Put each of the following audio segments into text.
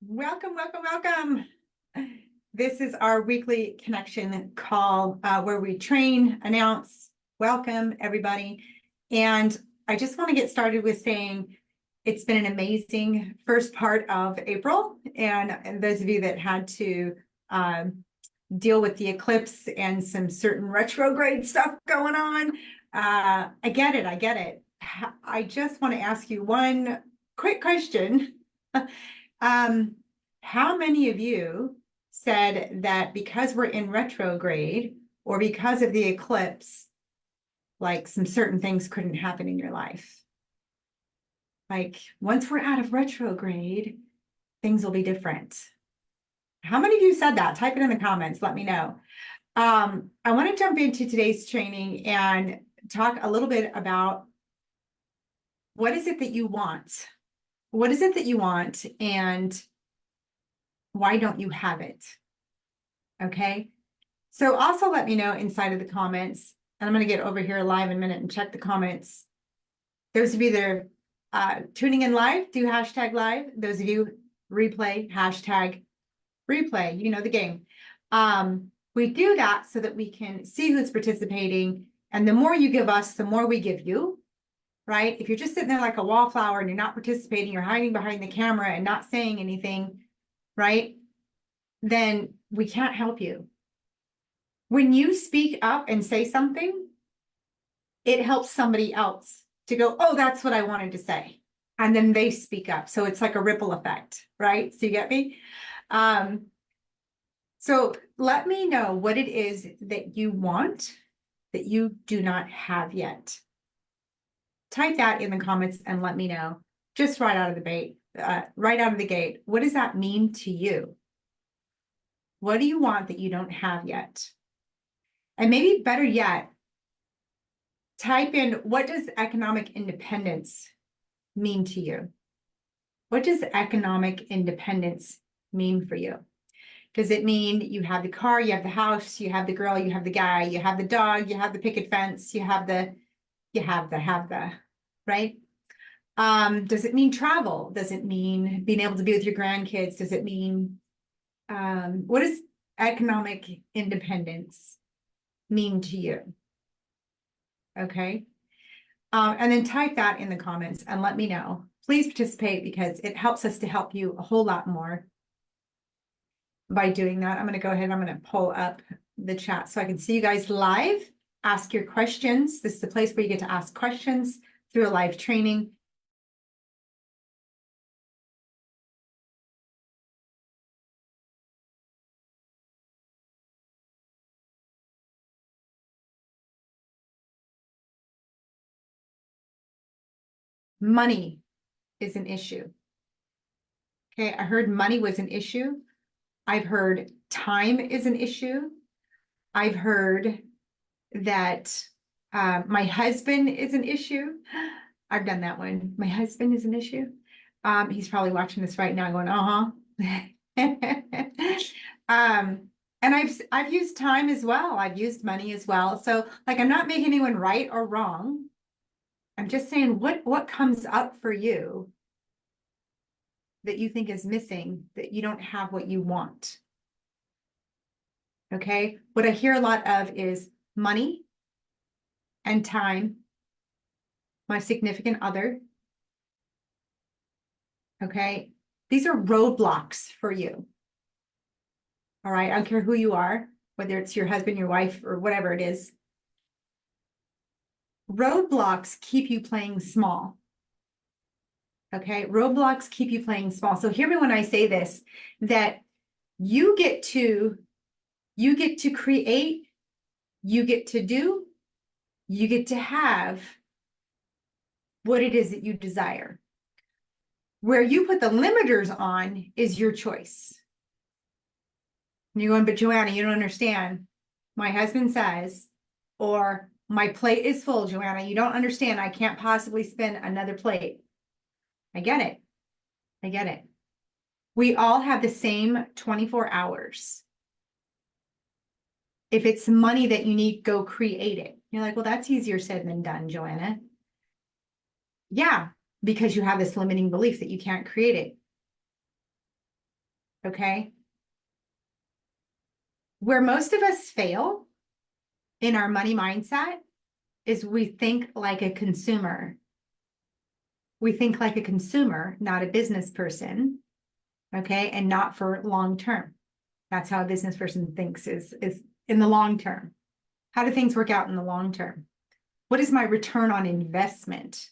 Welcome, welcome, welcome. This is our weekly connection call where we train, announce, welcome everybody. And I just want to get started with saying it's been an amazing first part of April. And those of you that had to deal with the eclipse and some certain retrograde stuff going on, I get it. I get it. I just want to ask you one quick question. How many of you said that because we're in retrograde or because of the eclipse, like some certain things couldn't happen in your life? Like once we're out of retrograde, things will be different. How many of you said that? Type it in the comments, let me know. I want to jump into today's training and talk a little bit about what is it that you want? What is it that you want and why don't you have it? Okay. So also let me know inside of the comments, and I'm going to get over here live in a minute and check the comments. Those of you that are tuning in live, do hashtag live. Those of you replay, hashtag replay, you know the game. We do that so that we can see who's participating. And the more you give us, the more we give you, right? If you're just sitting there like a wallflower and you're not participating, you're hiding behind the camera and not saying anything, right? Then we can't help you. When you speak up and say something, it helps somebody else to go, oh, that's what I wanted to say. And then they speak up. So it's like a ripple effect, right? So you get me? So let me know what it is that you want that you do not have yet. Type that in the comments and let me know just right out of the gate. What does that mean to you? What do you want that you don't have yet? And maybe better yet, type in, what does economic independence mean to you? What does economic independence mean for you? Does it mean you have the car, you have the house, you have the girl, you have the guy, you have the dog, you have the picket fence, you have the, right? Does it mean travel? Does it mean being able to be with your grandkids? Does it mean, what does economic independence mean to you? Okay. And then type that in the comments and let me know. Please participate because it helps us to help you a whole lot more by doing that. I'm going to go ahead and I'm going to pull up the chat so I can see you guys live. Ask your questions. This is the place where you get to ask questions through a live training. Money is an issue. Okay, I heard money was an issue. I've heard time is an issue. I've heard that my husband is an issue. I've done that one. My husband is an issue. He's probably watching this right now going, and I've used time as well. I've used money as well. So like, I'm not making anyone right or wrong. I'm just saying what comes up for you that you think is missing, that you don't have what you want. Okay. What I hear a lot of is money and time, my significant other. Okay. These are roadblocks for you. All right. I don't care who you are, whether it's your husband, your wife, or whatever it is. Roadblocks keep you playing small. Okay. Roadblocks keep you playing small. So hear me when I say this, that you get to create, you get to do, you get to have what it is that you desire. Where you put the limiters on is your choice. And you're going, but Joanna, you don't understand. My husband says, or my plate is full, Joanna, you don't understand. I can't possibly spend another plate. I get it. I get it. We all have the same 24 hours. If it's money that you need, go create it. You're like, well, that's easier said than done, Joanna. Yeah, because you have this limiting belief that you can't create it. Okay. Where most of us fail in our money mindset is we think like a consumer. We think like a consumer, not a business person. Okay. And not for long term. That's how a business person thinks is in the long term. How do things work out in the long term? What is my return on investment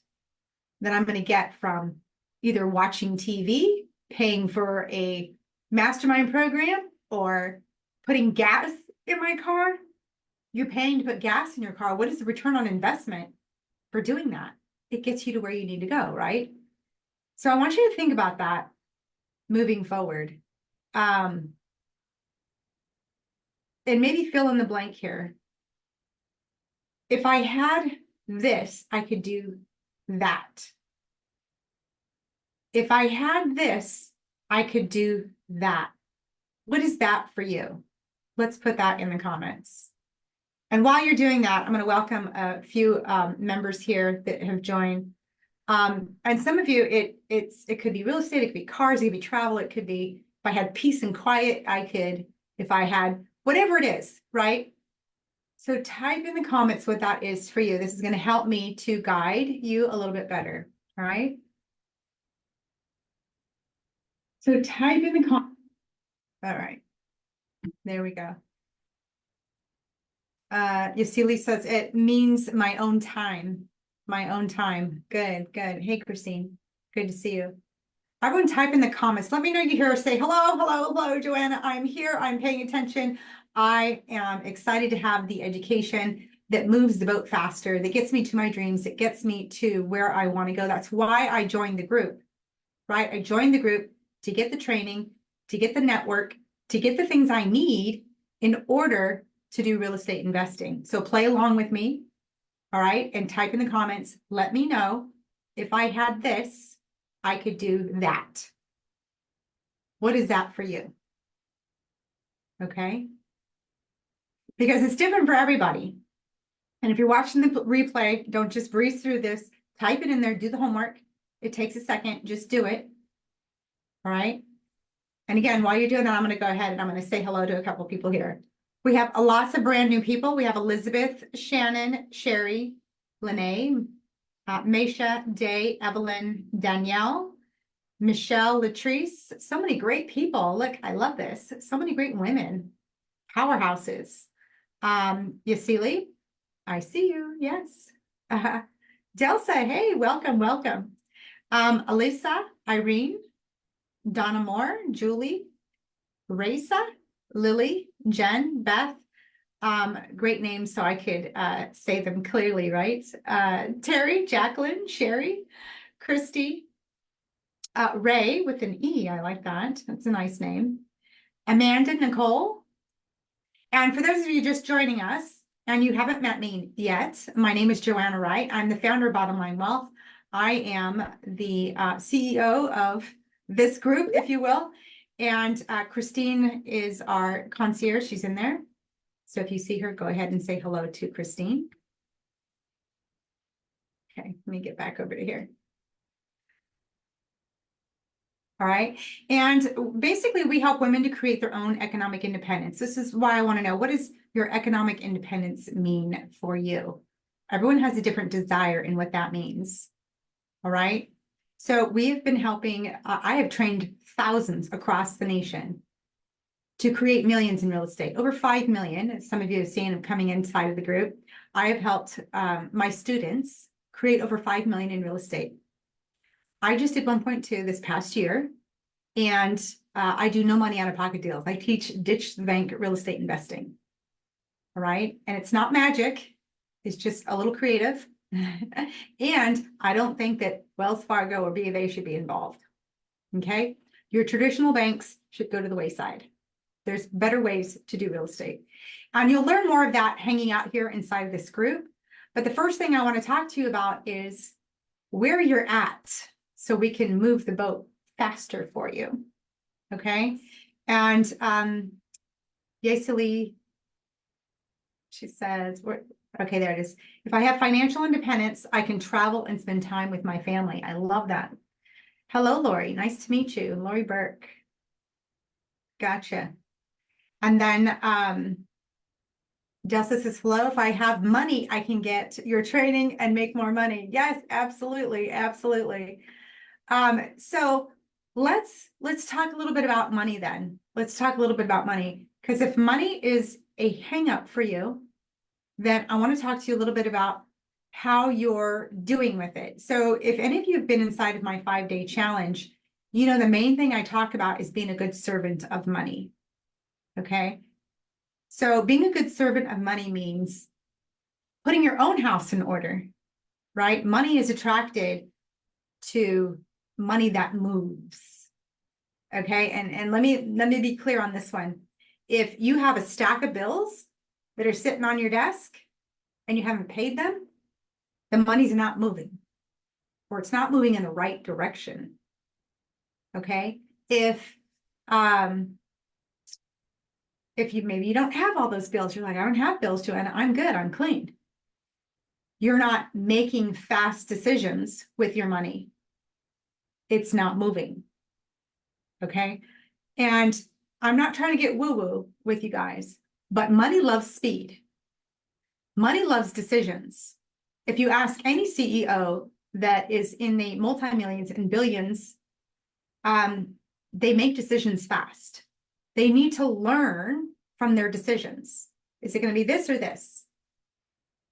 that I'm going to get from either watching TV, paying for a mastermind program, or putting gas in my car? You're paying to put gas in your car. What is the return on investment for doing that? It gets you to where you need to go, right? So I want you to think about that moving forward. And maybe fill in the blank here. If I had this, I could do that. If I had this, I could do that. What is that for you? Let's put that in the comments. And while you're doing that, I'm going to welcome a few members here that have joined. And some of you, it could be real estate, it could be cars, it could be travel, it could be if I had peace and quiet, if I had whatever it is, right? So type in the comments what that is for you. This is going to help me to guide you a little bit better, all right? So type in the comments. All right, there we go. Yasili says it means my own time. My own time. Good, good. Hey, Christine. Good to see you. Everyone type in the comments. Let me know you hear. Say hello, hello, hello, Joanna. I'm here. I'm paying attention. I am excited to have the education that moves the boat faster, that gets me to my dreams, that gets me to where I want to go. That's why I joined the group, right? I joined the group to get the training, to get the network, to get the things I need in order to do real estate investing. So play along with me, all right? And type in the comments, let me know if I had this, I could do that. What is that for you? Okay? Because it's different for everybody. And if you're watching the replay, don't just breeze through this. Type it in there, do the homework. It takes a second, just do it. All right? And again, while you're doing that, I'm going to go ahead and I'm going to say hello to a couple people here. We have lots of brand new people. We have Elizabeth, Shannon, Sherry, Lene, Meisha, Day, Evelyn, Danielle, Michelle, Latrice. So many great people. Look, I love this. So many great women. Powerhouses. Yasili, I see you. Yes. Delsa, hey, welcome, welcome. Alyssa, Irene, Donna Moore, Julie, Raisa, Lily, Jen, Beth, great names so I could say them clearly, right? Terry, Jacqueline, Sherry, Christy, Ray with an E, I like that. That's a nice name. Amanda, Nicole. And for those of you just joining us and you haven't met me yet, my name is Joanna Wright. I'm the founder of Bottom Line Wealth. I am the CEO of this group, if you will. And Christine is our concierge. She's in there. So if you see her, go ahead and say hello to Christine. Okay, let me get back over to here. All right. And basically, we help women to create their own economic independence. This is why I want to know, what does your economic independence mean for you? Everyone has a different desire in what that means. All right. So we've been helping, I have trained thousands across the nation to create millions in real estate, over 5 million. As some of you have seen coming inside of the group. I have helped my students create over 5 million in real estate. I just did 1.2 this past year, and I do no money out of pocket deals. I teach ditch the bank real estate investing. All right. And it's not magic. It's just a little creative. And I don't think that Wells Fargo or B of A should be involved. Okay. Your traditional banks should go to the wayside. There's better ways to do real estate. And you'll learn more of that hanging out here inside of this group. But the first thing I want to talk to you about is where you're at so we can move the boat faster for you. Okay. And Yasili, she says, okay, there it is. If I have financial independence, I can travel and spend time with my family. I love that. Hello, Lori. Nice to meet you. Lori Burke. Gotcha. And then, Justice says, hello, if I have money, I can get your training and make more money. Yes, absolutely, absolutely. So let's talk a little bit about money then. Let's talk a little bit about money. Because if money is a hang up for you, then I want to talk to you a little bit about how you're doing with it. So if any of you have been inside of my 5-day challenge, you know, the main thing I talk about is being a good servant of money. Okay. So being a good servant of money means putting your own house in order, right? Money is attracted to money that moves. Okay. And let me be clear on this one. If you have a stack of bills that are sitting on your desk and you haven't paid them, the money's not moving, or it's not moving in the right direction. Okay. If you maybe you don't have all those bills, you're like, I don't have bills to, and I'm good, I'm clean. You're not making fast decisions with your money. It's not moving. Okay. And I'm not trying to get woo-woo with you guys, but money loves speed. Money loves decisions. If you ask any CEO that is in the multi-millions and billions, they make decisions fast. They need to learn from their decisions. Is it going to be this or this?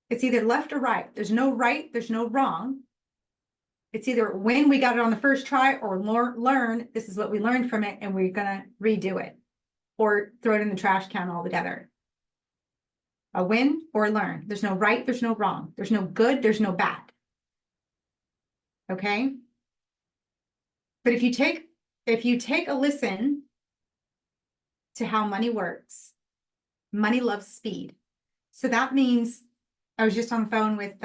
It's either left or right. There's no right, there's no wrong. It's either when we got it on the first try or learn, this is what we learned from it and we're going to redo it or throw it in the trash can altogether. A win or learn. There's no right, there's no wrong. There's no good, there's no bad. Okay? But if you take a listen to how money works, money loves speed. So that means I was just on the phone with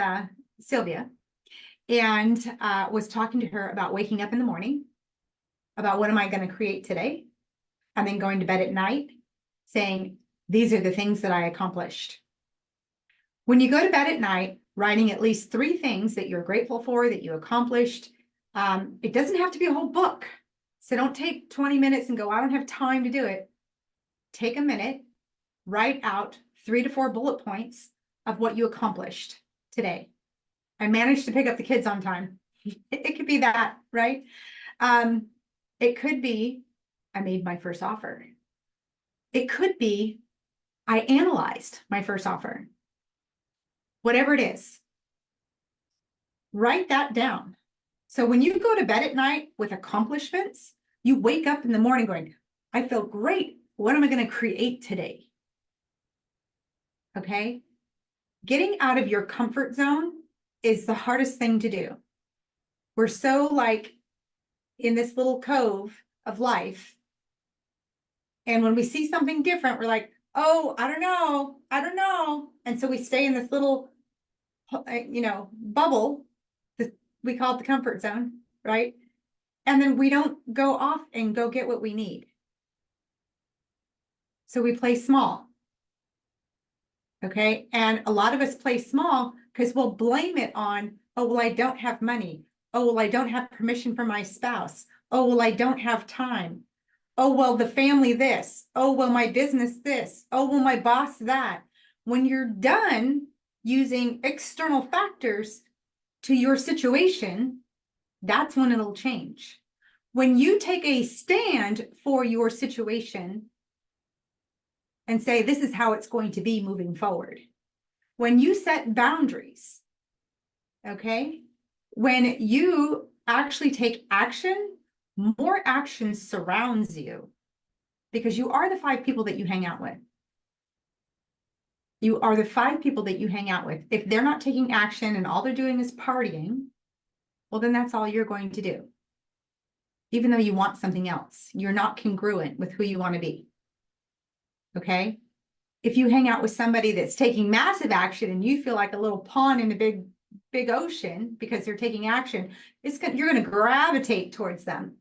Sylvia and was talking to her about waking up in the morning, about what am I going to create today, and then going to bed at night saying, these are the things that I accomplished. When you go to bed at night, writing at least 3 things that you're grateful for, that you accomplished, it doesn't have to be a whole book. So don't take 20 minutes and go, I don't have time to do it. Take a minute, write out 3 to 4 bullet points of what you accomplished today. I managed to pick up the kids on time. It could be that, right? It could be, I made my first offer. It could be, I analyzed my first offer. Whatever it is, write that down. So when you go to bed at night with accomplishments, you wake up in the morning going, I feel great. What am I going to create today? Okay. Getting out of your comfort zone is the hardest thing to do. We're so like in this little cove of life. And when we see something different, we're like, oh, I don't know. And so we stay in this little, bubble that we call it the comfort zone, right? And then we don't go off and go get what we need. So we play small. Okay. And a lot of us play small because we'll blame it on, oh, well, I don't have money. Oh, well, I don't have permission from my spouse. Oh, well, I don't have time. Oh, well, the family this. Oh, well, my business this. Oh, well, my boss that. When you're done using external factors to your situation, that's when it'll change. When you take a stand for your situation and say, this is how it's going to be moving forward. When you set boundaries, okay, when you actually take action, more action surrounds you because you are the 5 people that you hang out with. You are the 5 people that you hang out with. If they're not taking action and all they're doing is partying, well, then that's all you're going to do. Even though you want something else, you're not congruent with who you want to be. Okay. If you hang out with somebody that's taking massive action and you feel like a little pawn in a big ocean because they're taking action, you're going to gravitate towards them.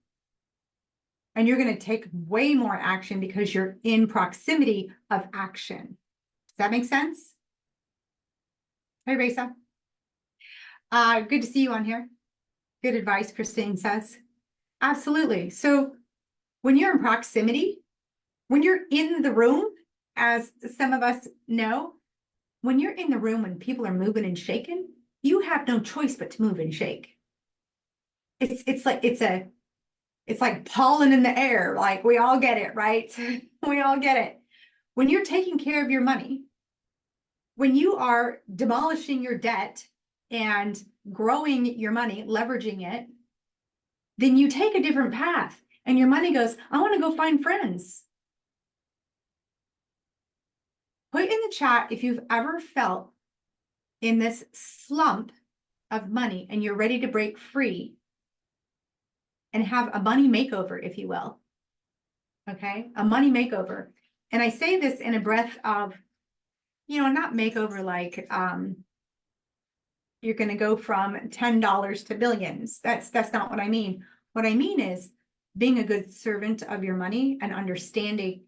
And you're going to take way more action because you're in proximity of action. Does that make sense? Hey, Reza. Good to see you on here. Good advice, Christine says. Absolutely. So when you're in proximity, When you're in the room, as some of us know, when you're in the room, when people are moving and shaking, you have no choice but to move and shake. It's like pollen in the air. Like we all get it, right? We all get it. When you're taking care of your money, when you are demolishing your debt and growing your money, leveraging it, then you take a different path and your money goes, I want to go find friends. Put in the chat if you've ever felt in this slump of money and you're ready to break free and have a money makeover, if you will. Okay, a money makeover. And I say this in a breath of, not makeover like you're going to go from $10 to billions. That's not what I mean. What I mean is being a good servant of your money and understanding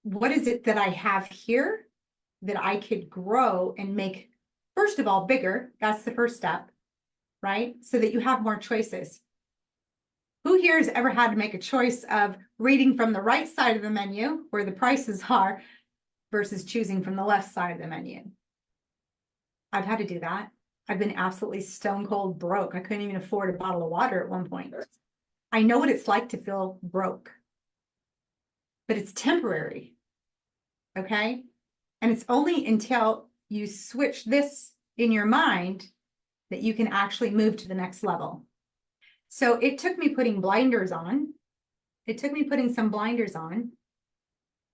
what is it that I have here that I could grow and make, first of all, bigger. That's the first step, right? So that you have more choices. Who here has ever had to make a choice of reading from the right side of the menu where the prices are versus choosing from the left side of the menu? I've had to do that. I've been absolutely stone cold broke. I couldn't even afford a bottle of water at one point. I know what it's like to feel broke, but it's temporary. Okay. And it's only until you switch this in your mind that you can actually move to the next level. So it took me putting blinders on. It took me putting some blinders on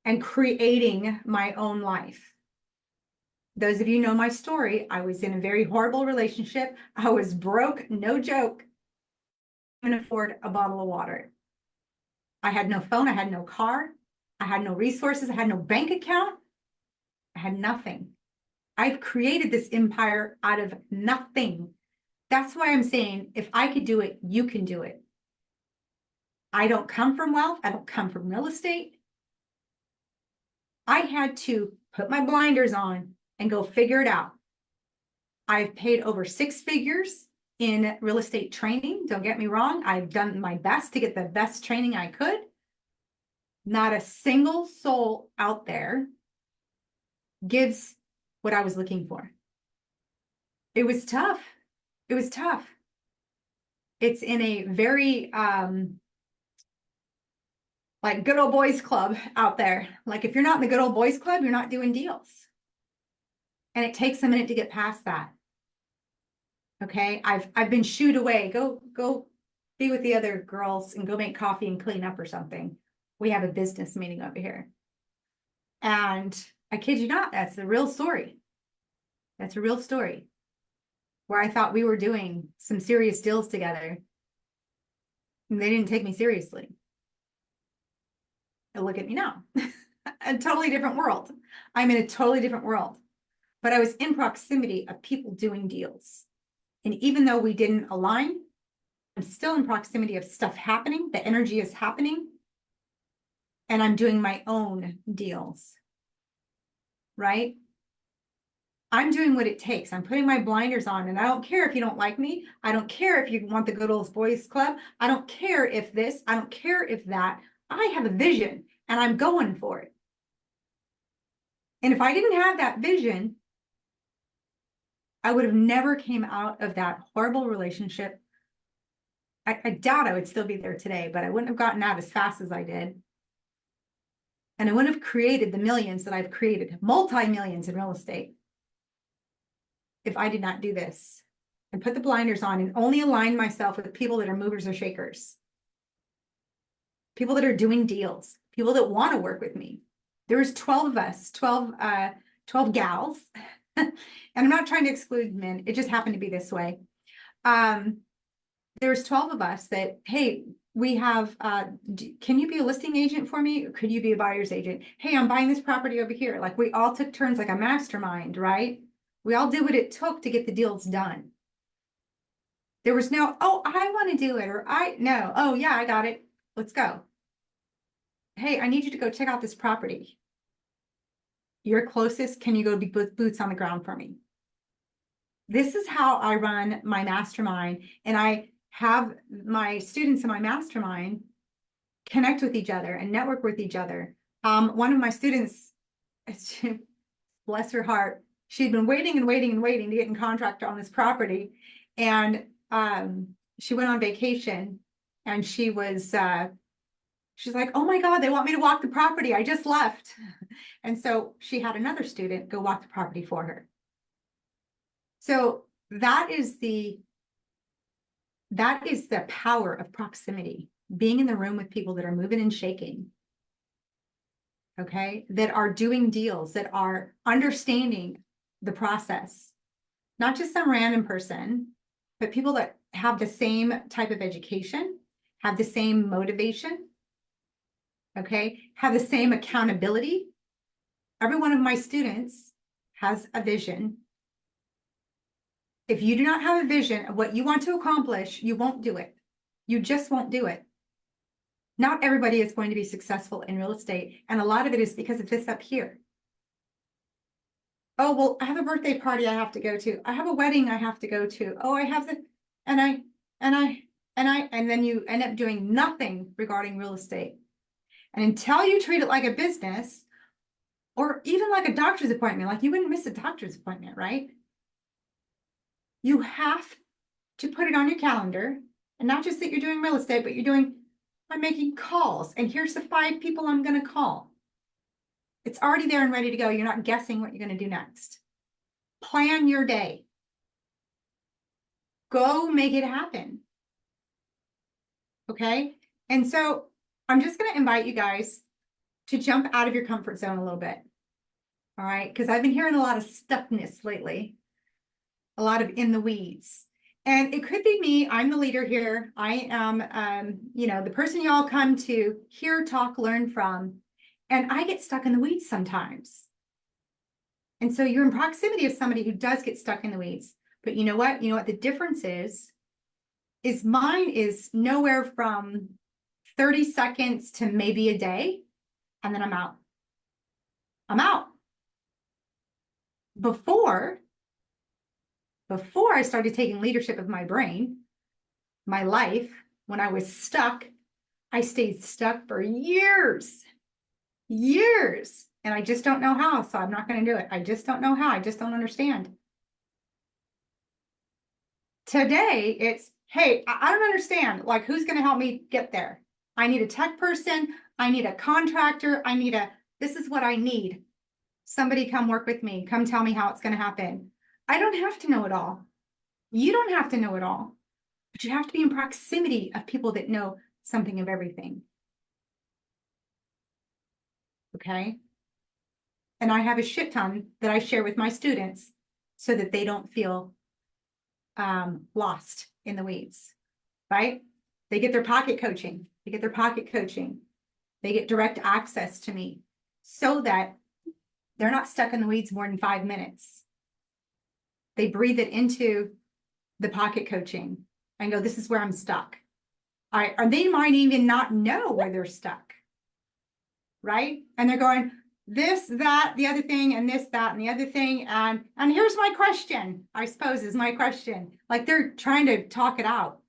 and creating my own life. Those of you know my story. I was in a very horrible relationship. I was broke, no joke. I couldn't afford a bottle of water. I had no phone. I had no car. I had no resources. I had no bank account. I had nothing. I've created this empire out of nothing. That's why I'm saying, if I could do it, you can do it. I don't come from wealth. I don't come from real estate. I had to put my blinders on and go figure it out. I've paid over 6 figures in real estate training. Don't get me wrong. I've done my best to get the best training I could. Not a single soul out there gives what I was looking for. It was tough. It was tough. It's in a very, like good old boys club out there. Like if you're not in the good old boys club, you're not doing deals. And it takes a minute to get past that. Okay. I've been shooed away. Go be with the other girls and go make coffee and clean up or something. We have a business meeting over here. And I kid you not, that's the real story. That's a real story where I thought we were doing some serious deals together. And they didn't take me seriously. And look at me now. A totally different world. I'm in a totally different world. But I was in proximity of people doing deals. And even though we didn't align, I'm still in proximity of stuff happening. The energy is happening. And I'm doing my own deals. Right? I'm doing what it takes. I'm putting my blinders on, and I don't care if you don't like me. I don't care if you want the good old boys club. I don't care if this, I don't care if that. I have a vision and I'm going for it. And if I didn't have that vision, I would have never came out of that horrible relationship. I doubt I would still be there today, but I wouldn't have gotten out as fast as I did. And I wouldn't have created the millions that I've created, multi-millions in real estate, if I did not do this and put the blinders on and only align myself with people that are movers or shakers, people that are doing deals, people that want to work with me. There was 12 of us, 12 gals. And I'm not trying to exclude men. It just happened to be this way. There's 12 of us that, hey, we have, can you be a listing agent for me? Or could you be a buyer's agent? Hey, I'm buying this property over here. Like we all took turns like a mastermind, right? We all did what it took to get the deals done. There was no, oh, I want to do it. Or no, oh yeah, I got it. Let's go. Hey, I need you to go check out this property. You're closest. Can you go be boots on the ground for me? This is how I run my mastermind. And I have my students in my mastermind connect with each other and network with each other. One of my students, bless her heart, she'd been waiting and waiting and waiting to get in contract on this property. And she went on vacation and she was, she's like, oh my God, they want me to walk the property. I just left. And so she had another student go walk the property for her. So that is the power of proximity, being in the room with people that are moving and shaking. Okay, that are doing deals, that are understanding the process, not just some random person, but people that have the same type of education, have the same motivation, okay, have the same accountability. Every one of my students has a vision. If you do not have a vision of what you want to accomplish, you won't do it. You just won't do it. Not everybody is going to be successful in real estate. And a lot of it is because of this up here. Oh, well, I have a birthday party I have to go to. I have a wedding I have to go to. Oh, I have the, and then you end up doing nothing regarding real estate. And until you treat it like a business, or even like a doctor's appointment, like you wouldn't miss a doctor's appointment, right? You have to put it on your calendar, and not just that you're doing real estate, but you're doing, I'm making calls, and here's the 5 people I'm going to call. It's already there and ready to go. You're not guessing what you're going to do next. Plan your day. Go make it happen. Okay? And so I'm just going to invite you guys to jump out of your comfort zone a little bit. All right? Because I've been hearing a lot of stuckness lately, a lot of in the weeds. And it could be me. I'm the leader here. I am, the person you all come to hear, talk, learn from. And I get stuck in the weeds sometimes. And so you're in proximity of somebody who does get stuck in the weeds. But you know what? You know what the difference is mine is nowhere from 30 seconds to maybe a day. And then I'm out. I'm out. Before I started taking leadership of my brain, my life, when I was stuck, I stayed stuck for years. And I just don't know how, so I'm not going to do it. I just don't know how. I just don't understand. Today, it's, hey, I don't understand. Like, who's going to help me get there? I need a tech person. I need a contractor. This is what I need. Somebody come work with me. Come tell me how it's going to happen. I don't have to know it all. You don't have to know it all. But you have to be in proximity of people that know something of everything. Okay? And I have a shit ton that I share with my students so that they don't feel lost in the weeds, right? They get their pocket coaching. They get direct access to me so that they're not stuck in the weeds more than 5 minutes. They breathe it into the pocket coaching and go, this is where I'm stuck. Or they might even not know where they're stuck, right? And they're going, this, that, the other thing, and this, that, and the other thing. And here's my question, I suppose is my question. Like they're trying to talk it out.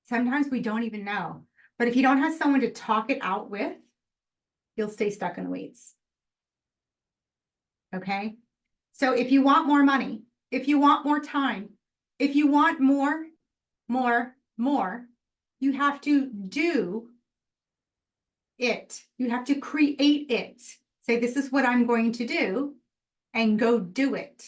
Sometimes we don't even know. But if you don't have someone to talk it out with, you'll stay stuck in the weeds. Okay? So if you want more money, if you want more time, if you want more, you have to do it. You have to create it. Say, this is what I'm going to do, and go do it.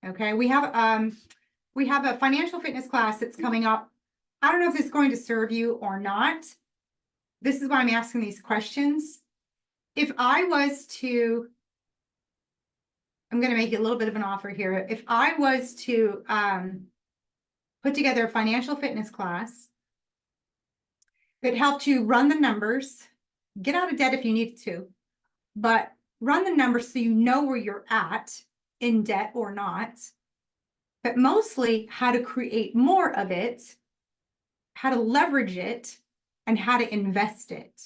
Okay, we have a financial fitness class that's coming up. I don't know if this is going to serve you or not. This is why I'm asking these questions. If I was to, I'm going to make it a little bit of an offer here. If I was to put together a financial fitness class that helped you run the numbers, get out of debt if you need to, but run the numbers so you know where you're at in debt or not, but mostly how to create more of it, how to leverage it, and how to invest it.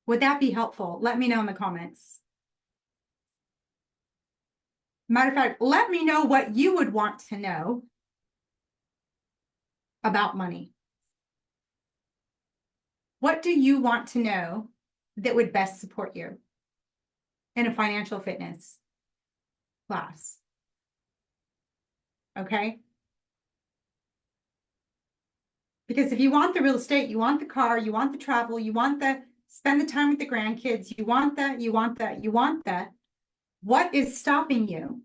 Would that be helpful? Let me know in the comments. Matter of fact, let me know what you would want to know about money? What do you want to know that would best support you in a financial fitness class? Okay. Because if you want the real estate, you want the car, you want the travel, you want the spend the time with the grandkids, you want that, you want that, you want that. What is stopping you?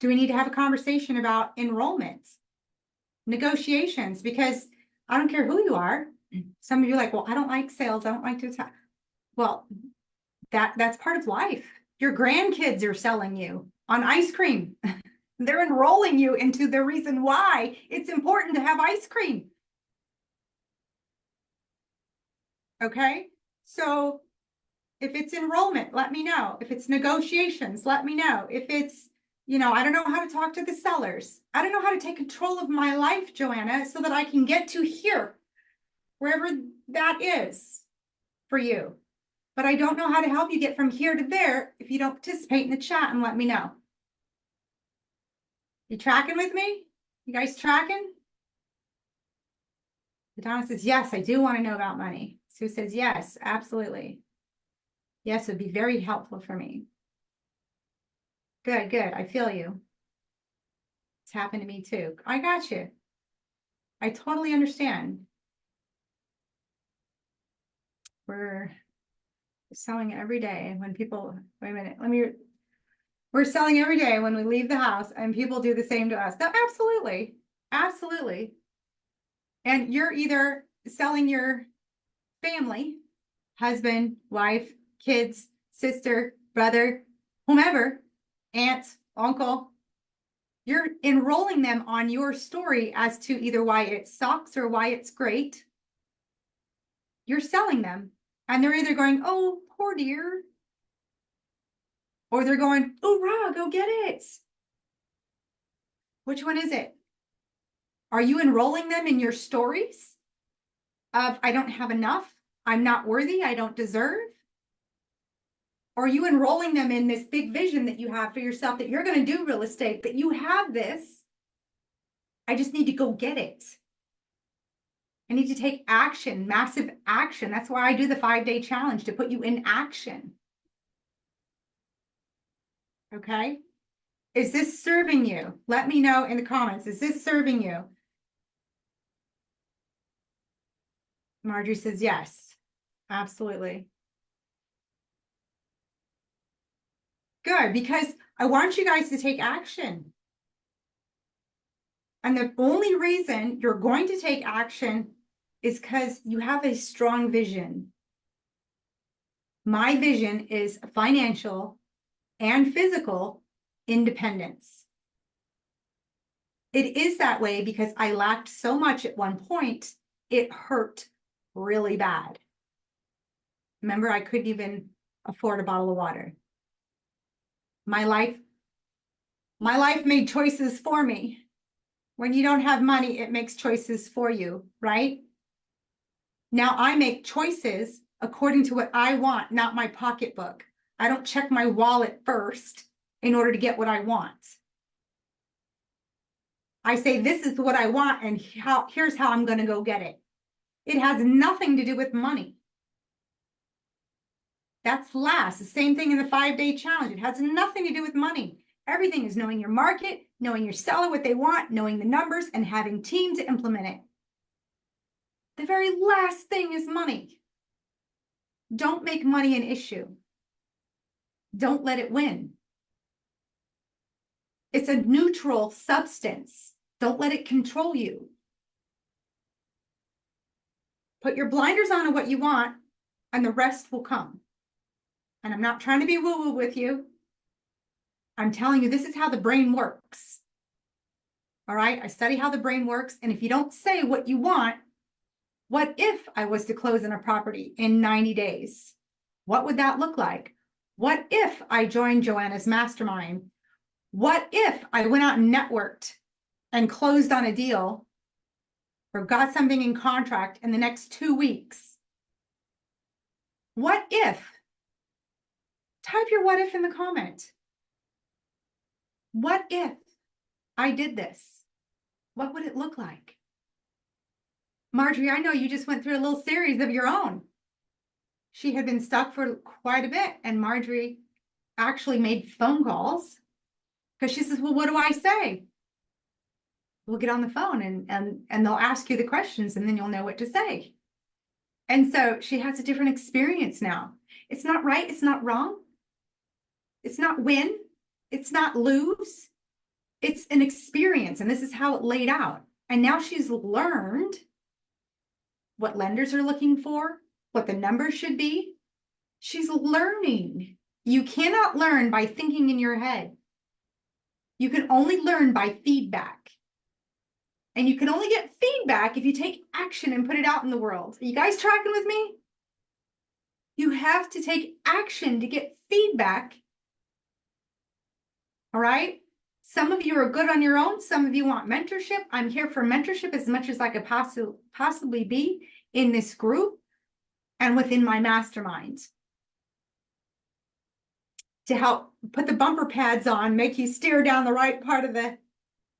Do we need to have a conversation about enrollment, negotiations? Because I don't care who you are. Some of you are like, well, I don't like sales. I don't like to talk. Well, that's part of life. Your grandkids are selling you on ice cream. They're enrolling you into the reason why it's important to have ice cream. Okay, so if it's enrollment, let me know. If it's negotiations, let me know. If it's, I don't know how to talk to the sellers. I don't know how to take control of my life, Joanna, so that I can get to here, wherever that is for you. But I don't know how to help you get from here to there if you don't participate in the chat and let me know. You tracking with me? You guys tracking? Donna says, yes, I do want to know about money. Sue says, yes, absolutely. Yes, it would be very helpful for me. Good, good. I feel you. It's happened to me too. I got you. I totally understand. We're selling every day when people, wait a minute, we're selling every day when we leave the house and people do the same to us. No, absolutely. Absolutely. And you're either selling your family, husband, wife, kids, sister, brother, whomever, aunt, uncle. You're enrolling them on your story as to either why it sucks or why it's great. You're selling them. And they're either going, oh, poor dear. Or they're going, hoorah, go get it. Which one is it? Are you enrolling them in your stories of, I don't have enough, I'm not worthy, I don't deserve? Or are you enrolling them in this big vision that you have for yourself that you're going to do real estate, that you have this? I just need to go get it. I need to take action, massive action. That's why I do the 5-day challenge, to put you in action. Okay? Is this serving you? Let me know in the comments. Is this serving you? Marjorie says yes, absolutely. Good, because I want you guys to take action. And the only reason you're going to take action is because you have a strong vision. My vision is financial and physical independence. It is that way because I lacked so much at one point, it hurt really bad. Remember, I couldn't even afford a bottle of water. My life made choices for me. When you don't have money, it makes choices for you, right? Now I make choices according to what I want, not my pocketbook. I don't check my wallet first in order to get what I want. I say, this is what I want, and here's how I'm going to go get it. It has nothing to do with money. That's last. The same thing in the 5-day challenge. It has nothing to do with money. Everything is knowing your market, knowing your seller, what they want, knowing the numbers, and having team to implement it. The very last thing is money. Don't make money an issue. Don't let it win. It's a neutral substance. Don't let it control you. Put your blinders on what you want, and the rest will come. And I'm not trying to be woo-woo with you. I'm telling you, this is how the brain works. All right, I study how the brain works. And if you don't say what you want, what if I was to close on a property in 90 days? What would that look like? What if I joined Joanna's mastermind? What if I went out and networked and closed on a deal or got something in contract in the next 2 weeks? What if? Type your what if in the comment. What if I did this? what would it look like? Marjorie, I know you just went through a little series of your own. She had been stuck for quite a bit, and Marjorie actually made phone calls because she says, well, what do I say? We'll get on the phone and they'll ask you the questions and then you'll know what to say. And so she has a different experience now. It's not right. It's not wrong. It's not win. It's not lose. It's an experience. And this is how it laid out. And now she's learned what lenders are looking for, what the numbers should be. She's learning. You cannot learn by thinking in your head. You can only learn by feedback. And you can only get feedback if you take action and put it out in the world. Are you guys tracking with me? You have to take action to get feedback. All right? Some of you are good on your own. Some of you want mentorship. I'm here for mentorship as much as I could possibly be in this group and within my mastermind to help put the bumper pads on, make you steer down the right part of the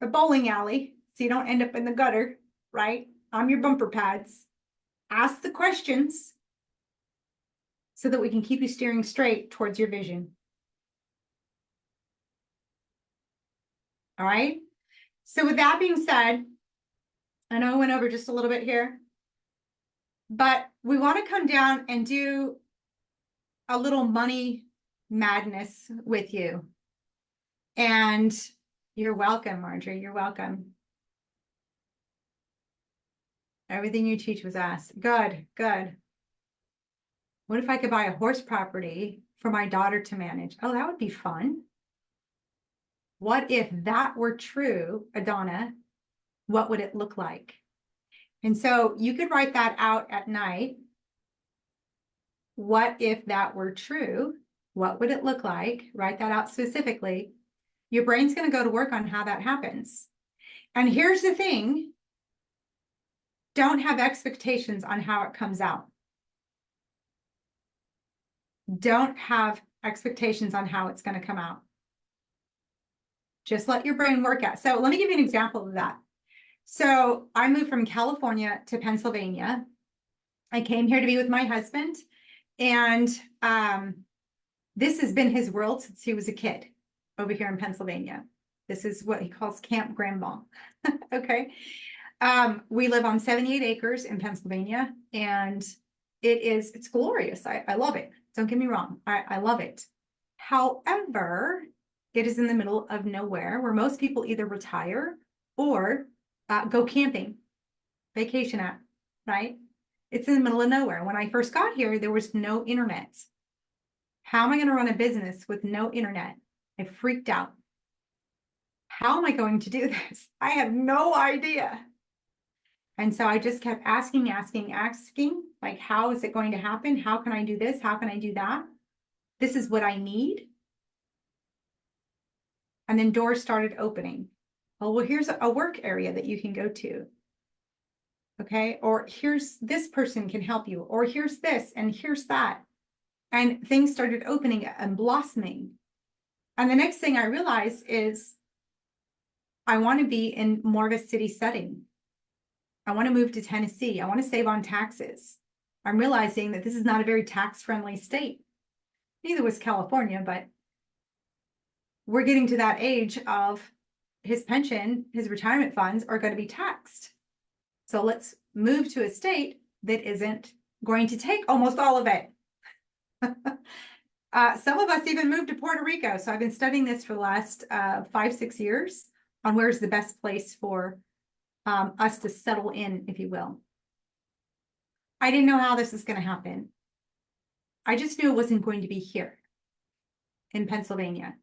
bowling alley so you don't end up in the gutter, right? I'm your bumper pads. Ask the questions so that we can keep you steering straight towards your vision. All right. So with that being said, I know I went over just a little bit here, but we want to come down and do a little money madness with you. And you're welcome, Marjorie. You're welcome. Everything you teach was asked. Good, good. What if I could buy a horse property for my daughter to manage? Oh, that would be fun. What if that were true, Adana? What would it look like? And so you could write that out at night. What if that were true? What would it look like? Write that out specifically. Your brain's going to go to work on how that happens. And here's the thing. Don't have expectations on how it comes out. Don't have expectations on how it's going to come out. Just let your brain work out. So let me give you an example of that. So I moved from California to Pennsylvania. I came here to be with my husband, and this has been his world since he was a kid over here in Pennsylvania. This is what he calls Camp Grandma. Okay. We live on 78 acres in Pennsylvania, and it's glorious. I love it. Don't get me wrong. I love it. However, it is in the middle of nowhere where most people either retire or go camping, vacation at, right? It's in the middle of nowhere. When I first got here, there was no internet. How am I going to run a business with no internet? I freaked out. How am I going to do this? I had no idea. And so I just kept asking, like, how is it going to happen? How can I do this? How can I do that? This is what I need. And then doors started opening. Oh, well, here's a work area that you can go to. Okay. Or here's this person can help you. Or here's this and here's that. And things started opening and blossoming. And the next thing I realized is I want to be in more of a city setting. I want to move to Tennessee. I want to save on taxes. I'm realizing that this is not a very tax-friendly state. Neither was California, but we're getting to that age of his pension, his retirement funds are going to be taxed. So let's move to a state that isn't going to take almost all of it. Some of us even moved to Puerto Rico. So I've been studying this for the last 5-6 years on where's the best place for us to settle in, if you will. I didn't know how this is going to happen. I just knew it wasn't going to be here in Pennsylvania.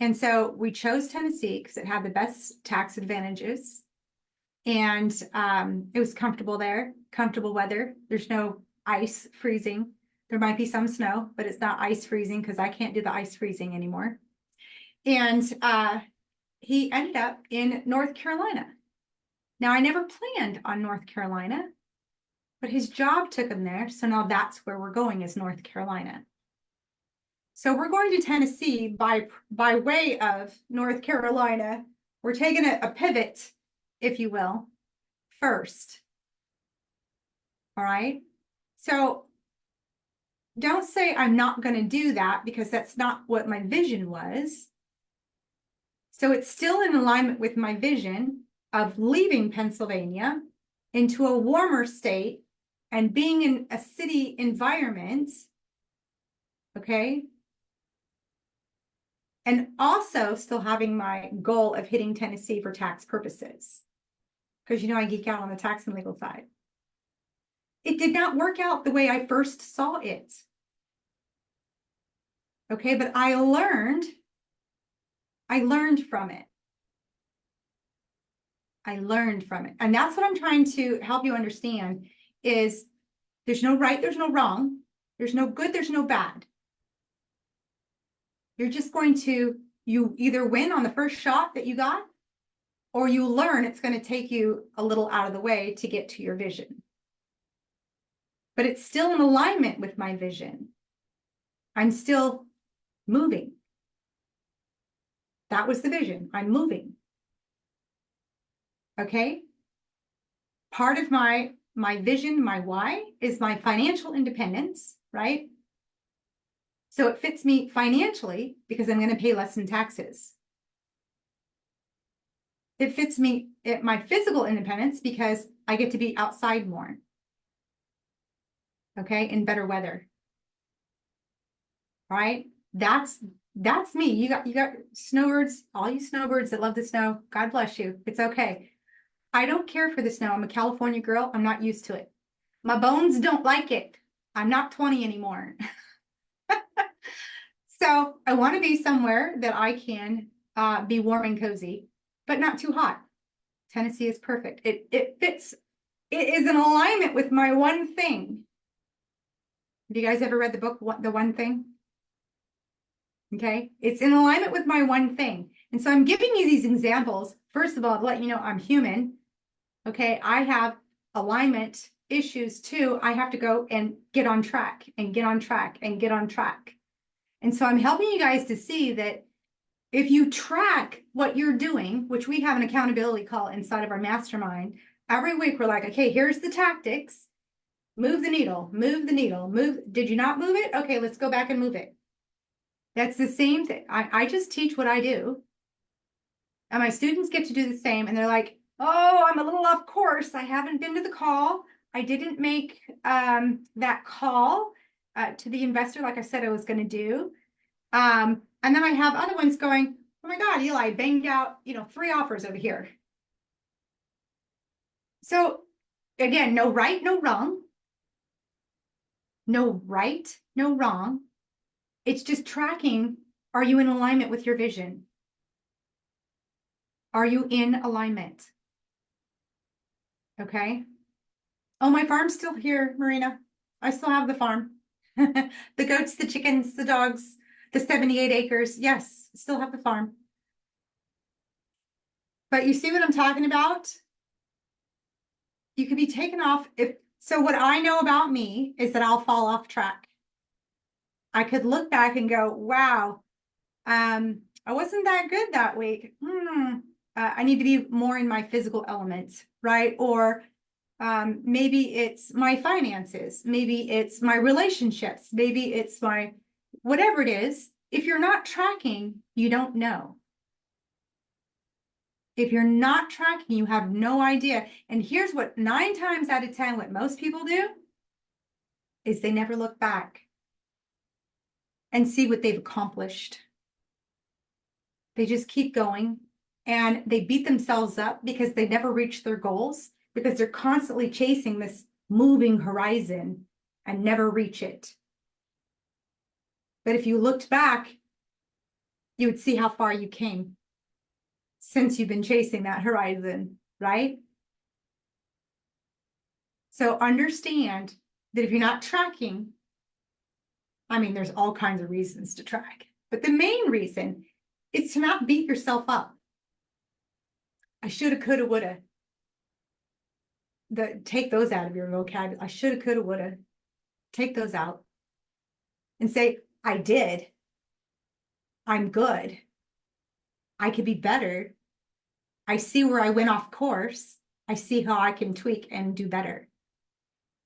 And so we chose Tennessee because it had the best tax advantages. And it was comfortable there, comfortable weather. There's no ice freezing. There might be some snow, but it's not ice freezing because I can't do the ice freezing anymore. And he ended up in North Carolina. Now, I never planned on North Carolina, but his job took him there. So now that's where we're going, is North Carolina. So we're going to Tennessee by way of North Carolina We're taking a pivot, if you will, first. All right. So don't say I'm not going to do that, because that's not what my vision was. So it's still in alignment with my vision of leaving Pennsylvania into a warmer state and being in a city environment. Okay. And also still having my goal of hitting Tennessee for tax purposes. Because I geek out on the tax and legal side. It did not work out the way I first saw it. Okay, but I learned from it. I learned from it. And that's what I'm trying to help you understand is there's no right, there's no wrong. There's no good, there's no bad. You're just going to, you either win on the first shot that you got, or you learn it's going to take you a little out of the way to get to your vision. But it's still in alignment with my vision. I'm still moving. That was the vision. I'm moving. Okay. Part of my vision, my why, is my financial independence, right? So it fits me financially because I'm going to pay less in taxes. It fits me at my physical independence because I get to be outside more. Okay, in better weather. All right, that's me. You got snowbirds, all you snowbirds that love the snow. God bless you. It's okay. I don't care for the snow. I'm a California girl. I'm not used to it. My bones don't like it. I'm not 20 anymore. So I want to be somewhere that I can be warm and cozy, but not too hot. Tennessee is perfect. It fits. It is in alignment with my one thing. Have you guys ever read the book, The One Thing? Okay, it's in alignment with my one thing. And so I'm giving you these examples, first of all, to let you know I'm human. Okay, I have alignment issues too. I have to go and get on track and get on track and get on track. And so I'm helping you guys to see that if you track what you're doing, which we have an accountability call inside of our mastermind, every week we're like, okay, here's the tactics. Move the needle, move the needle, move. Did you not move it? Okay, let's go back and move it. That's the same thing. I just teach what I do. And my students get to do the same. And they're like, oh, I'm a little off course. I haven't been to the call. I didn't make that call to the investor like I said I was going to do. And then I have other ones going, oh my God, Eli banged out, 3 offers over here. So again, no right, no wrong. No right, no wrong. It's just tracking. Are you in alignment with your vision? Are you in alignment? Okay. Oh, my farm's still here, Marina. I still have the farm. The goats, the chickens, the dogs, the 78 acres. Yes, still have the farm. But you see what I'm talking about? You can be taken off so what I know about me is that I'll fall off track. I could look back and go, wow, I wasn't that good that week. I need to be more in my physical elements, right? Or maybe it's my finances, maybe it's my relationships, maybe it's my whatever it is. If you're not tracking, you don't know. If you're not tracking, you have no idea. And here's what 9 times out of 10, what most people do is they never look back and see what they've accomplished. They just keep going and they beat themselves up because they never reach their goals because they're constantly chasing this moving horizon and never reach it. But if you looked back, you would see how far you came since you've been chasing that horizon, right? So understand that if you're not tracking, there's all kinds of reasons to track, but the main reason is to not beat yourself up. I shoulda, coulda, woulda. Take those out of your vocabulary. I shoulda, coulda, woulda. Take those out and say, I did. I'm good. I could be better. I see where I went off course. I see how I can tweak and do better.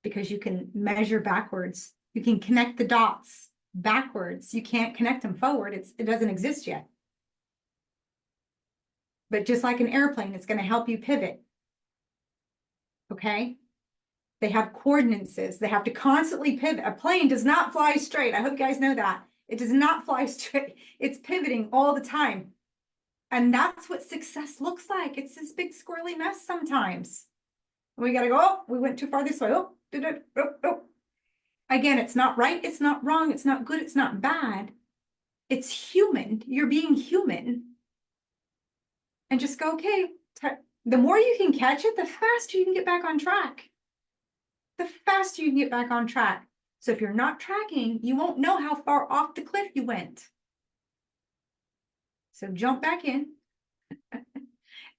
Because you can measure backwards. You can connect the dots backwards. You can't connect them forward. It doesn't exist yet. But just like an airplane, it's going to help you pivot. Okay? They have coordinates. They have to constantly pivot. A plane does not fly straight. I hope you guys know that. It does not fly straight. It's pivoting all the time. And that's what success looks like. It's this big squirrely mess sometimes. We got to go, oh, we went too far this way. Oh, oh. Again, it's not right. It's not wrong. It's not good. It's not bad. It's human. You're being human. And just go, okay. The more you can catch it, the faster you can get back on track. The faster you can get back on track. So if you're not tracking, you won't know how far off the cliff you went. So jump back in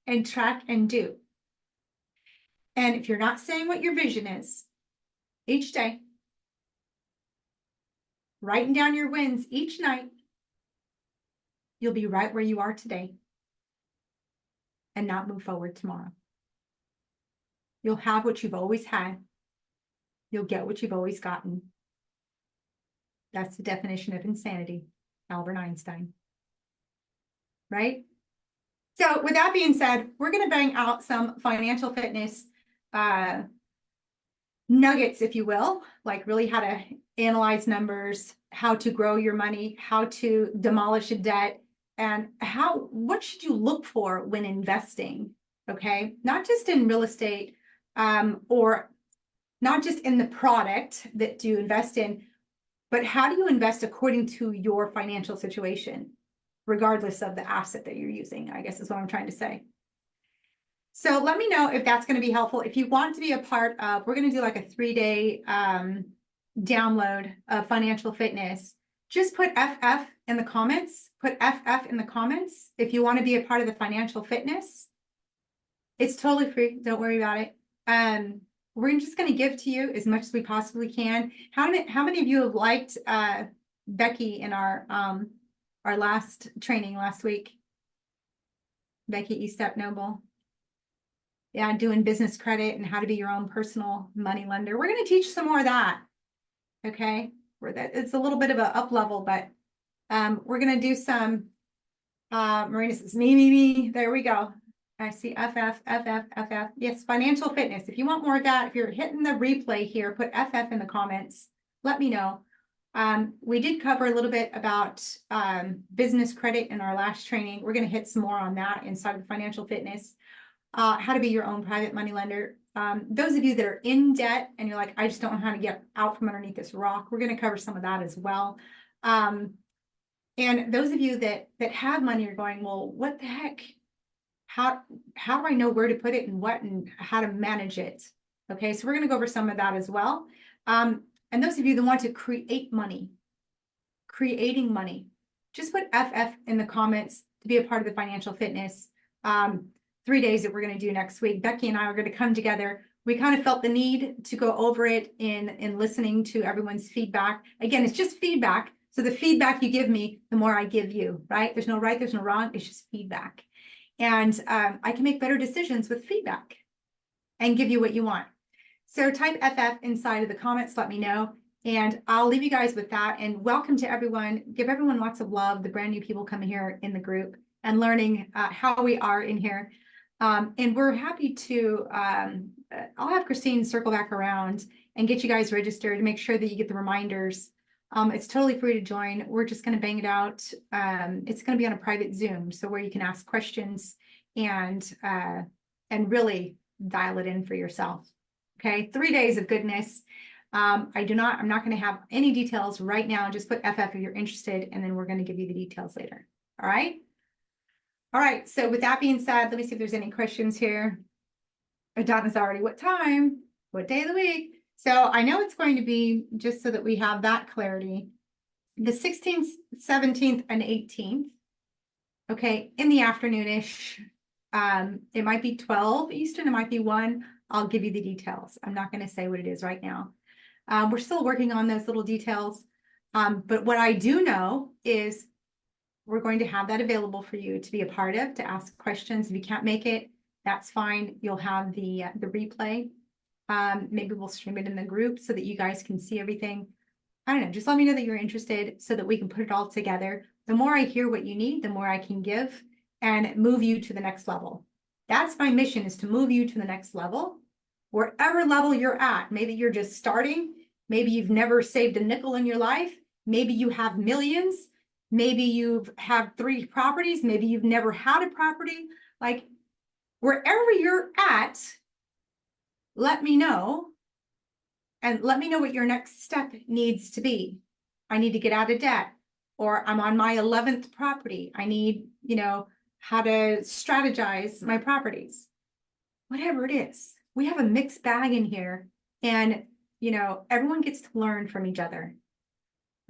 and track and do. And if you're not saying what your vision is each day, writing down your wins each night, you'll be right where you are today and not move forward tomorrow. You'll have what you've always had. You'll get what you've always gotten. That's the definition of insanity, Albert Einstein. Right? So with that being said, we're going to bang out some financial fitness nuggets, if you will, like really how to analyze numbers, how to grow your money, how to demolish a debt, and what should you look for when investing, okay? Not just in real estate or not just in the product that you invest in, but how do you invest according to your financial situation, regardless of the asset that you're using, I guess is what I'm trying to say. So let me know if that's going to be helpful. If you want to be a part of, we're going to do like a 3-day download of financial fitness. Just put FF in the comments. Put FF in the comments if you want to be a part of the financial fitness. It's totally free. Don't worry about it. We're just going to give to you as much as we possibly can. How many of you have liked Becky in our last training last week? Becky Estep Noble. Yeah, doing business credit and how to be your own personal money lender. We're going to teach some more of that. Okay, it's a little bit of an up level, but we're going to do some. Marina says me. There we go. I see FF. Yes, financial fitness. If you want more of that, if you're hitting the replay here, put FF in the comments. Let me know. We did cover a little bit about business credit in our last training. We're going to hit some more on that inside of financial fitness. How to be your own private money lender. Those of you that are in debt and you're like, I just don't know how to get out from underneath this rock, we're going to cover some of that as well. And those of you that have money are going, well, what the heck? How do I know where to put it and how to manage it? Okay, so we're going to go over some of that as well. And those of you that want to creating money, just put FF in the comments to be a part of the financial fitness. 3 days that we're going to do next week. Becky and I are going to come together. We kind of felt the need to go over it in listening to everyone's feedback. Again, it's just feedback. So the feedback you give me, the more I give you, right? There's no right, there's no wrong. It's just feedback. And I can make better decisions with feedback and give you what you want. So type FF inside of the comments, let me know. And I'll leave you guys with that. And welcome to everyone. Give everyone lots of love, the brand new people coming here in the group and learning how we are in here. And we're happy to, I'll have Christine circle back around and get you guys registered to make sure that you get the reminders. It's totally free to join. We're just going to bang it out. It's going to be on a private Zoom, so where you can ask questions and really dial it in for yourself. Okay, 3 days of goodness. I'm not going to have any details right now. Just put FF if you're interested, and then we're going to give you the details later. All right. All right, so with that being said, let me see if there's any questions here. Donna's already, what time? What day of the week? So I know it's going to be, just so that we have that clarity, the 16th, 17th, and 18th. Okay, in the afternoonish. It might be 12 Eastern, it might be 1. I'll give you the details. I'm not going to say what it is right now. We're still working on those little details. But what I do know is we're going to have that available for you to be a part of, to ask questions. If you can't make it, that's fine. You'll have the replay. Maybe we'll stream it in the group so that you guys can see everything. I don't know, just let me know that you're interested so that we can put it all together. The more I hear what you need, the more I can give and move you to the next level. That's my mission, is to move you to the next level, wherever level you're at. Maybe you're just starting. Maybe you've never saved a nickel in your life. Maybe you have millions. Maybe you've had 3 properties. Maybe you've never had a property. Like, wherever you're at, let me know. And let me know what your next step needs to be. I need to get out of debt, or I'm on my 11th property. I need, how to strategize my properties. Whatever it is, we have a mixed bag in here, and, everyone gets to learn from each other.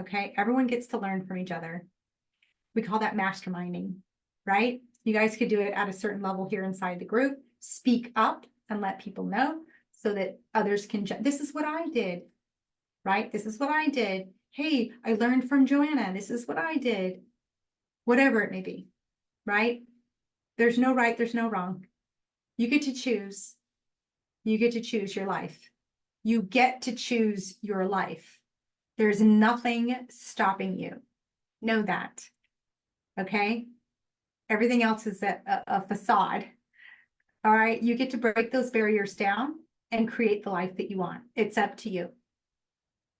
Okay. Everyone gets to learn from each other. We call that masterminding, right? You guys could do it at a certain level here inside the group. Speak up and let people know, so that others can, this is what I did, right? This is what I did. Hey, I learned from Joanna. This is what I did. Whatever it may be, right? There's no right, there's no wrong. You get to choose. You get to choose your life. You get to choose your life. There's nothing stopping you. Know that, okay? Everything else is a facade. All right, you get to break those barriers down and create the life that you want. It's up to you.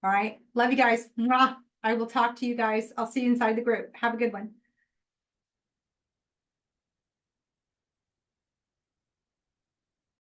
All right. Love you guys. Mwah. I will talk to you guys. I'll see you inside the group. Have a good one.